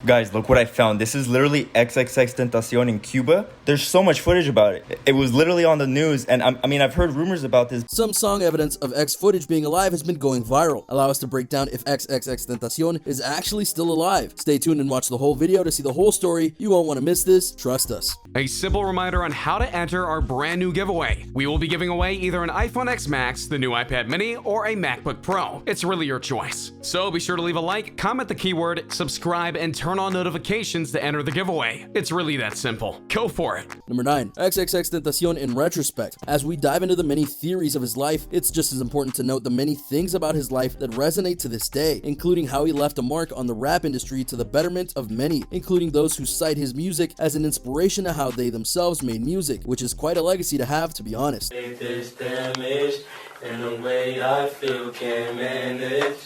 Guys, look what I found. This is literally XXXTentacion in Cuba. There's so much footage about it. It was literally on the news, and I mean, I've heard rumors about this. Some song evidence of X footage being alive has been going viral. Allow us to break down if XXXTentacion is actually still alive. Stay tuned and watch the whole video to see the whole story. You won't want to miss this, trust us. A simple reminder on how to enter our brand new giveaway. We will be giving away either an iPhone X Max, the new iPad mini, or a MacBook Pro. It's really your choice. So be sure to leave a like, comment the keyword, subscribe, and turn on notifications to enter the giveaway. It's really that simple. Go for it. Number 9. XXXTentacion in retrospect. As we dive into the many theories of his life, it's just as important to note the many things about his life that resonate to this day, including how he left a mark on the rap industry to the betterment of many, including those who cite his music as an inspiration to how they themselves made music, which is quite a legacy to have, to be honest. This damage and the way I feel can't manage.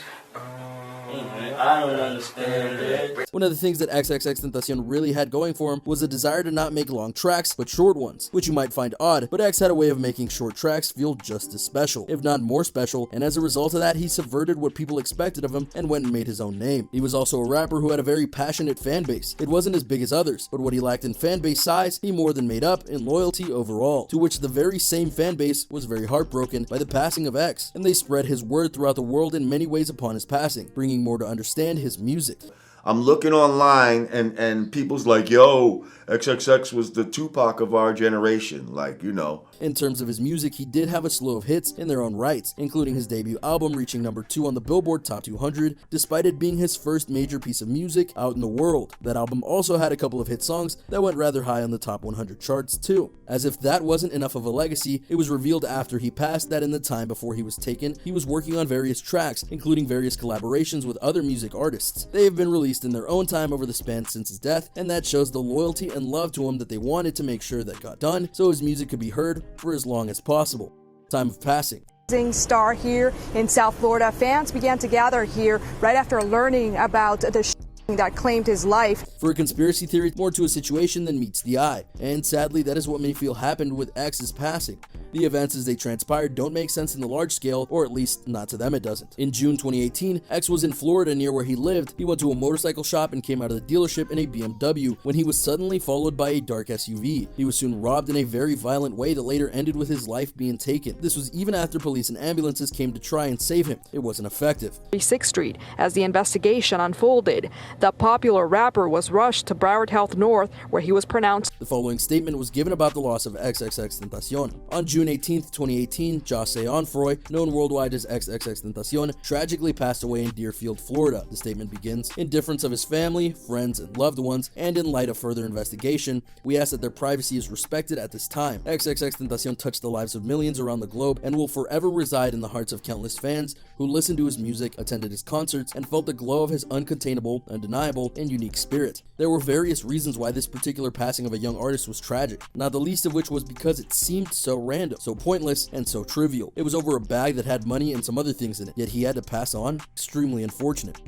I don't understand it. One of the things that XXXTentacion really had going for him was a desire to not make long tracks, but short ones, which you might find odd, but X had a way of making short tracks feel just as special, if not more special, and as a result of that, he subverted what people expected of him and went and made his own name. He was also a rapper who had a very passionate fan base. It wasn't as big as others, but what he lacked in fan base size, he more than made up in loyalty overall, to which the very same fan base was very heartbroken by the passing of X, and they spread his word throughout the world in many ways upon his passing, bringing more to understand his music. I'm looking online and people's like, yo, XXX was the Tupac of our generation, like, you know. In terms of his music, he did have a slew of hits in their own rights, including his debut album reaching number 2 on the Billboard Top 200, despite it being his first major piece of music out in the world. That album also had a couple of hit songs that went rather high on the top 100 charts too. As if that wasn't enough of a legacy, it was revealed after he passed that in the time before he was taken, he was working on various tracks, including various collaborations with other music artists. They have been released in their own time over the span since his death, and that shows the loyalty and love to him that they wanted to make sure that got done so his music could be heard for as long as possible. Time of passing. Star here in South Florida. Fans began to gather here right after learning about the that claimed his life. For a conspiracy theory, more to a situation than meets the eye, and sadly that is what many feel happened with X's passing. The events as they transpired don't make sense in the large scale, or at least not to them it doesn't. In June 2018, X was in Florida near where he lived. He went to a motorcycle shop and came out of the dealership in a BMW when he was suddenly followed by a dark SUV. He was soon robbed in a very violent way that later ended with his life being taken. This was even after police and ambulances came to try and save him. It wasn't effective. 6th Street. As the investigation unfolded, the popular rapper was rushed to Broward Health North, where he was pronounced. The following statement was given about the loss of XXXTentacion. On June 18, 2018, Jose Onfroy, known worldwide as XXXTentacion, tragically passed away in Deerfield, Florida. The statement begins, "In deference of his family, friends, and loved ones, and in light of further investigation, we ask that their privacy is respected at this time. XXXTentacion touched the lives of millions around the globe and will forever reside in the hearts of countless fans who listened to his music, attended his concerts, and felt the glow of his uncontainable, undeniable, and unique spirit." There were various reasons why this particular passing of a young artist was tragic, not the least of which was because it seemed so random, so pointless, and so trivial. It was over a bag that had money and some other things in it, yet he had to pass on? Extremely unfortunate.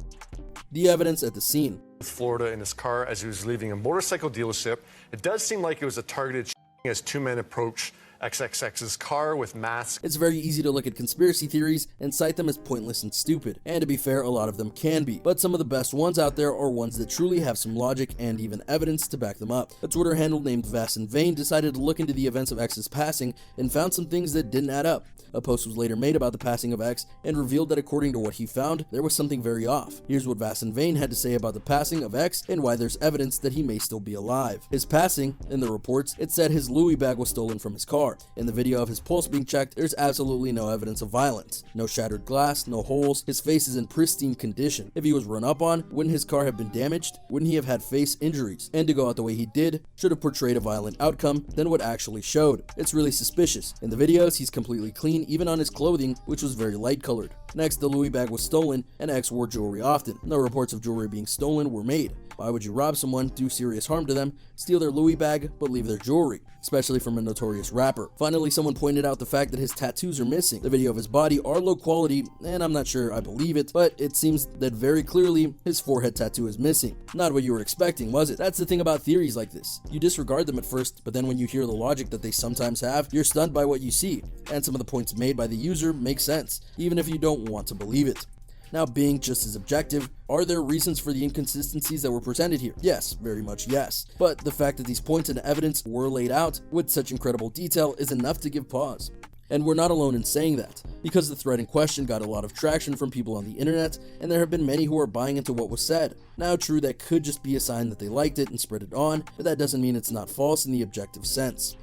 The evidence at the scene. Florida in his car as he was leaving a motorcycle dealership. It does seem like it was a targeted as two men approached XXX's car with masks. It's very easy to look at conspiracy theories and cite them as pointless and stupid, and to be fair, a lot of them can be, but some of the best ones out there are ones that truly have some logic and even evidence to back them up. A Twitter handle named Vass in Vain decided to look into the events of X's passing and found some things that didn't add up. A post was later made about the passing of X and revealed that according to what he found, there was something very off. Here's what Vass in Vain had to say about the passing of X and why there's evidence that he may still be alive. His passing, in the reports, it said his Louis bag was stolen from his car. In the video of his pulse being checked, there's absolutely no evidence of violence. No shattered glass, no holes, his face is in pristine condition. If he was run up on, wouldn't his car have been damaged? Wouldn't he have had face injuries? And to go out the way he did, should have portrayed a violent outcome than what actually showed. It's really suspicious. In the videos, he's completely clean, even on his clothing, which was very light colored. Next, the Louis bag was stolen, and X wore jewelry often. No reports of jewelry being stolen were made. Why would you rob someone, do serious harm to them, steal their Louis bag, but leave their jewelry? Especially from a notorious rapper. Finally, someone pointed out the fact that his tattoos are missing. The video of his body are low quality, and I'm not sure I believe it, but it seems that very clearly his forehead tattoo is missing. Not what you were expecting, was it? That's the thing about theories like this. You disregard them at first, but then when you hear the logic that they sometimes have, you're stunned by what you see. And some of the points made by the user make sense, even if you don't want to believe it. Now, being just as objective, are there reasons for the inconsistencies that were presented here? Yes, very much yes. But the fact that these points and evidence were laid out with such incredible detail is enough to give pause. And we're not alone in saying that, because the thread in question got a lot of traction from people on the internet, and there have been many who are buying into what was said. Now, true, that could just be a sign that they liked it and spread it on, but that doesn't mean it's not false in the objective sense.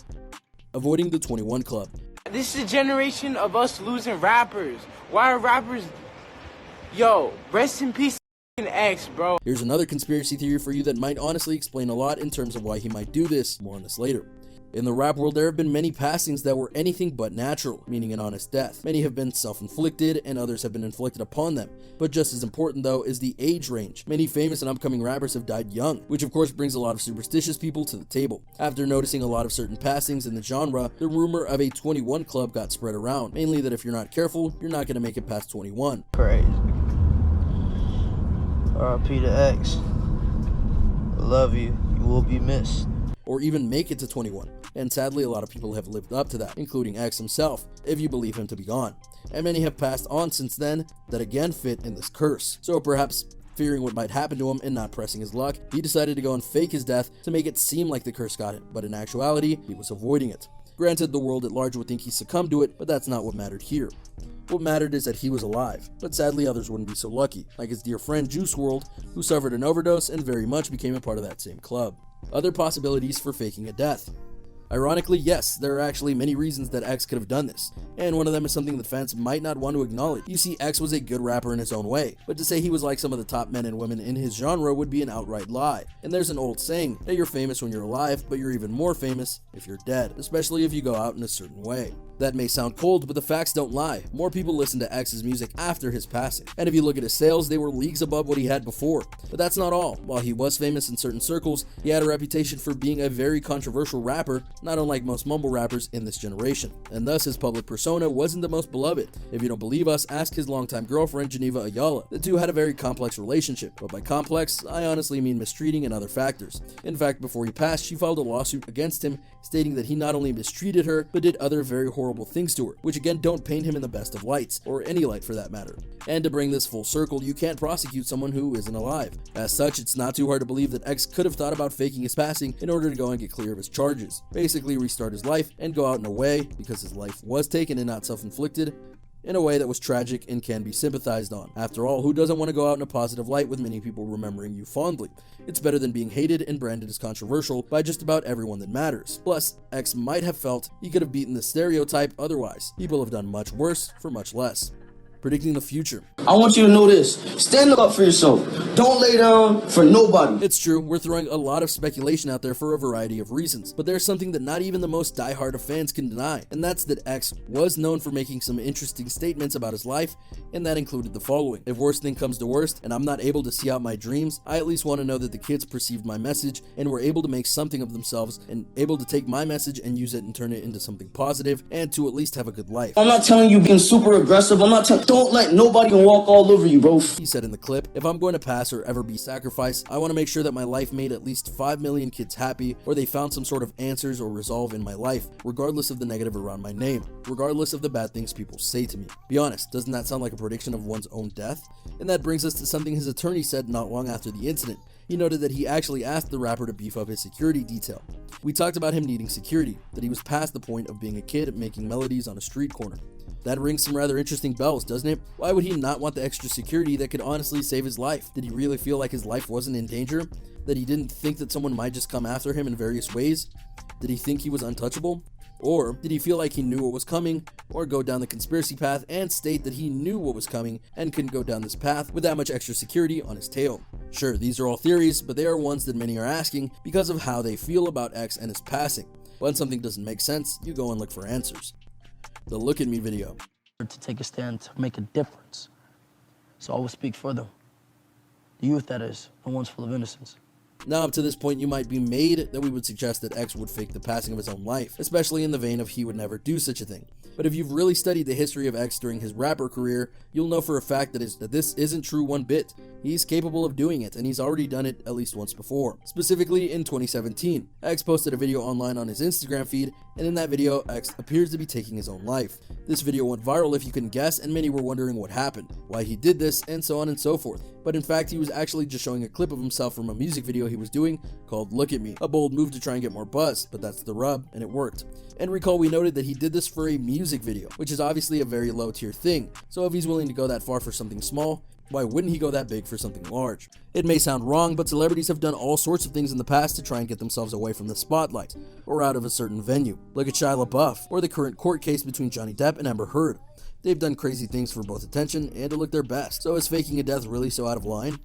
Avoiding the 21 Club. This is a generation of us losing rappers. Why are rappers... Yo, rest in peace, X, bro. Here's another conspiracy theory for you that might honestly explain a lot in terms of why he might do this. More on this later. In the rap world, there have been many passings that were anything but natural, meaning an honest death. Many have been self-inflicted, and others have been inflicted upon them. But just as important, though, is the age range. Many famous and upcoming rappers have died young, which of course brings a lot of superstitious people to the table. After noticing a lot of certain passings in the genre, the rumor of a 21 Club got spread around, mainly that if you're not careful, you're not going to make it past 21. Crazy. R.I.P. to X. Love you. You will be missed. Or even make it to 21. And sadly, a lot of people have lived up to that, including X himself, if you believe him to be gone. And many have passed on since then that again fit in this curse. So perhaps fearing what might happen to him and not pressing his luck, he decided to go and fake his death to make it seem like the curse got him, but in actuality, he was avoiding it. Granted, the world at large would think he succumbed to it, but that's not what mattered here. What mattered is that he was alive, but sadly others wouldn't be so lucky, like his dear friend Juice WRLD, who suffered an overdose and very much became a part of that same club. Other possibilities for faking a death. Ironically, yes, there are actually many reasons that X could have done this, and one of them is something that fans might not want to acknowledge. You see, X was a good rapper in his own way, but to say he was like some of the top men and women in his genre would be an outright lie. And there's an old saying that you're famous when you're alive, but you're even more famous if you're dead, especially if you go out in a certain way. That may sound cold, but the facts don't lie. More people listen to X's music after his passing, and if you look at his sales, they were leagues above what he had before. But that's not all. While he was famous in certain circles, he had a reputation for being a very controversial rapper, not unlike most mumble rappers in this generation, and thus his public persona wasn't the most beloved. If you don't believe us, ask his longtime girlfriend Geneva Ayala. The two had a very complex relationship, but by complex, I honestly mean mistreating and other factors. In fact, before he passed, she filed a lawsuit against him, stating that he not only mistreated her, but did other very horrible things to her, which again don't paint him in the best of lights, or any light for that matter. And to bring this full circle, you can't prosecute someone who isn't alive. As such, it's not too hard to believe that X could have thought about faking his passing in order to go and get clear of his charges, basically restart his life and go out in a way, because his life was taken and not self-inflicted, in a way that was tragic and can be sympathized on. After all, who doesn't want to go out in a positive light with many people remembering you fondly? It's better than being hated and branded as controversial by just about everyone that matters. Plus, X might have felt he could have beaten the stereotype otherwise. People have done much worse for much less. Predicting the future. I want you to know this. Stand up for yourself. Don't lay down for nobody. It's true, we're throwing a lot of speculation out there for a variety of reasons, but there's something that not even the most diehard of fans can deny, and that's that X was known for making some interesting statements about his life, and that included the following. If worst thing comes to worst, and I'm not able to see out my dreams, I at least want to know that the kids perceived my message and were able to make something of themselves, and able to take my message and use it and turn it into something positive, and to at least have a good life. I'm not telling you being super aggressive. I'm not telling. Don't let nobody walk all over you, bro. He said in the clip, if I'm going to pass or ever be sacrificed, I want to make sure that my life made at least 5 million kids happy, or they found some sort of answers or resolve in my life, regardless of the negative around my name, regardless of the bad things people say to me. Be honest, doesn't that sound like a prediction of one's own death? And that brings us to something his attorney said not long after the incident. He noted that he actually asked the rapper to beef up his security detail. We talked about him needing security, that he was past the point of being a kid making melodies on a street corner. That rings some rather interesting bells, doesn't it? Why would he not want the extra security that could honestly save his life? Did he really feel like his life wasn't in danger? That he didn't think that someone might just come after him in various ways? Did he think he was untouchable? Or did he feel like he knew what was coming, or go down the conspiracy path and state that he knew what was coming and couldn't go down this path with that much extra security on his tail? Sure, these are all theories, but they are ones that many are asking because of how they feel about X and his passing. When something doesn't make sense, you go and look for answers. The Look at Me video. To take a stand to make a difference. So I will speak for them. The youth, that is, the ones full of innocence. Now, up to this point, you might be made that we would suggest that X would fake the passing of his own life, especially in the vein of he would never do such a thing. But if you've really studied the history of X during his rapper career, you'll know for a fact that this isn't true one bit. He's capable of doing it, and he's already done it at least once before. Specifically in 2017, X posted a video online on his Instagram feed and in that video, X appears to be taking his own life. This video went viral if you couldn't guess, and many were wondering what happened, why he did this, and so on and so forth. But in fact, he was actually just showing a clip of himself from a music video he was doing called Look At Me, a bold move to try and get more buzz, but that's the rub, and it worked. And recall we noted that he did this for a music video, which is obviously a very low tier thing, so if he's willing to go that far for something small, why wouldn't he go that big for something large? It may sound wrong, but celebrities have done all sorts of things in the past to try and get themselves away from the spotlight, or out of a certain venue. Look at Shia LaBeouf, or the current court case between Johnny Depp and Amber Heard. They've done crazy things for both attention and to look their best, so is faking a death really so out of line?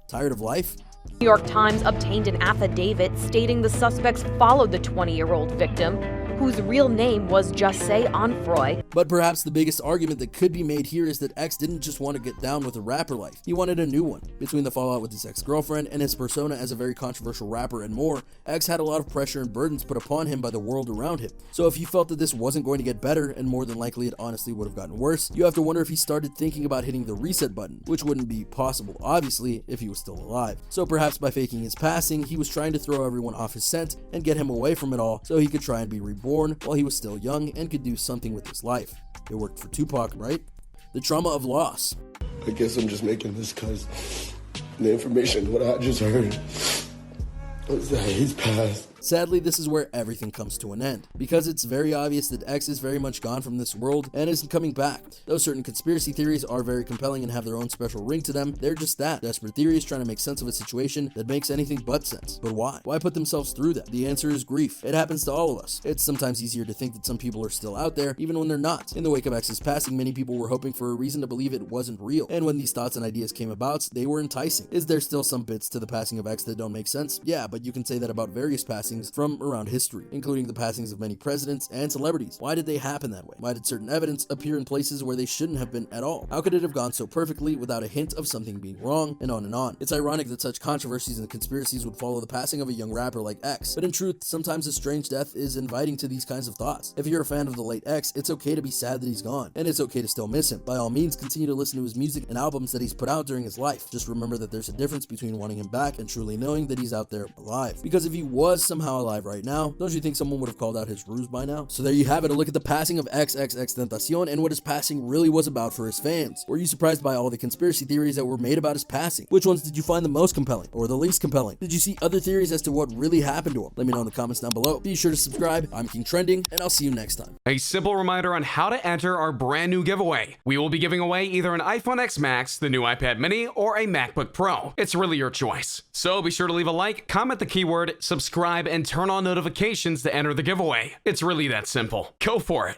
Tired of life? New York Times obtained an affidavit stating the suspects followed the 20-year-old victim, whose real name was Jesse Onfroy. But perhaps the biggest argument that could be made here is that X didn't just want to get down with the rapper life, he wanted a new one. Between the fallout with his ex-girlfriend and his persona as a very controversial rapper and more, X had a lot of pressure and burdens put upon him by the world around him. So if he felt that this wasn't going to get better, and more than likely it honestly would have gotten worse, you have to wonder if he started thinking about hitting the reset button, which wouldn't be possible, obviously, if he was still alive. So perhaps by faking his passing, he was trying to throw everyone off his scent and get him away from it all so he could try and be reborn while he was still young and could do something with his life. It worked for Tupac, right? The trauma of loss. I guess I'm just making this because the information, what I just heard, was that he's passed. Sadly, this is where everything comes to an end, because it's very obvious that X is very much gone from this world and isn't coming back. Though certain conspiracy theories are very compelling and have their own special ring to them, they're just that, desperate theories trying to make sense of a situation that makes anything but sense. But why? Why put themselves through that? The answer is grief. It happens to all of us. It's sometimes easier to think that some people are still out there, even when they're not. In the wake of X's passing, many people were hoping for a reason to believe it wasn't real, and when these thoughts and ideas came about, they were enticing. Is there still some bits to the passing of X that don't make sense? Yeah, but you can say that about various passings from around history, including the passings of many presidents and celebrities. Why did they happen that way? Why did certain evidence appear in places where they shouldn't have been at all? How could it have gone so perfectly without a hint of something being wrong? And on and on. It's ironic that such controversies and conspiracies would follow the passing of a young rapper like X, but in truth, sometimes a strange death is inviting to these kinds of thoughts. If you're a fan of the late X, it's okay to be sad that he's gone, and it's okay to still miss him. By all means, continue to listen to his music and albums that he's put out during his life. Just remember that there's a difference between wanting him back and truly knowing that he's out there alive. Because if he was somehow alive right now, don't you think someone would have called out his ruse by now? So there you have it, a look at the passing of XXXTentacion and what his passing really was about for his fans. Were you surprised by all the conspiracy theories that were made about his passing? Which ones did you find the most compelling or the least compelling? Did you see other theories as to what really happened to him? Let me know in the comments down below. Be sure to subscribe. I'm King Trending, and I'll see you next time. A simple reminder on how to enter our brand new giveaway. We will be giving away either an iPhone X Max, the new iPad mini, or a MacBook Pro. It's really your choice. So be sure to leave a like, comment the keyword, subscribe, and turn on notifications to enter the giveaway. It's really that simple. Go for it.